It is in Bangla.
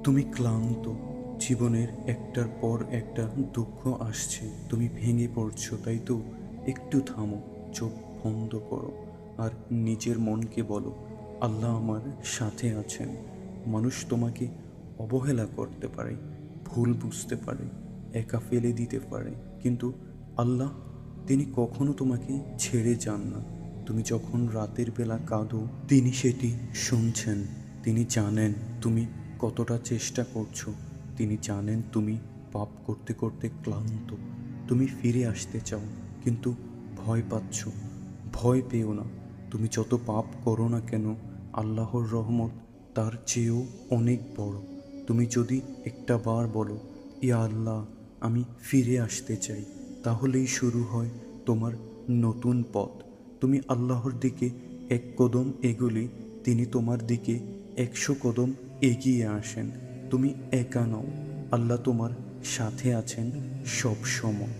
তুমি ক্লান্ত, জীবনের একটার পর একটা দুঃখ আসছে, তুমি ভেঙে পড়ছো, তাই তো? একটু থামো, চোখ বন্ধ করো আর নিজের মনকে বলো, আল্লাহ আমার সাথে আছেন। মানুষ তোমাকে অবহেলা করতে পারে, ভুল বুঝতে পারে, একা ফেলে দিতে পারে, কিন্তু আল্লাহ, তিনি কখনো তোমাকে ছেড়ে যান না। তুমি যখন রাতের বেলা কাঁদো, তিনি সেটি শুনছেন। তিনি জানেন তুমি কতটা চেষ্টা করছো। তিনি জানেন তুমি পাপ করতে করতে ক্লান্ত। তুমি ফিরে আসতে চাও, কিন্তু ভয় পাচ্ছ। ভয় পেও না। তুমি যত পাপ করো না কেন, আল্লাহর রহমত তার চেয়েও অনেক বড়। তুমি যদি একটা বার বলো, ইয়া আল্লাহ, আমি ফিরে আসতে চাই, তাহলেই শুরু হয় তোমার নতুন পথ। তুমি আল্লাহর দিকে এক কদম এগোলে তিনি তোমার দিকে 100 কদম এগিয়ে আসেন। তুমি একা নও, আল্লাহ তোমার সাথে আছেন সব সময়।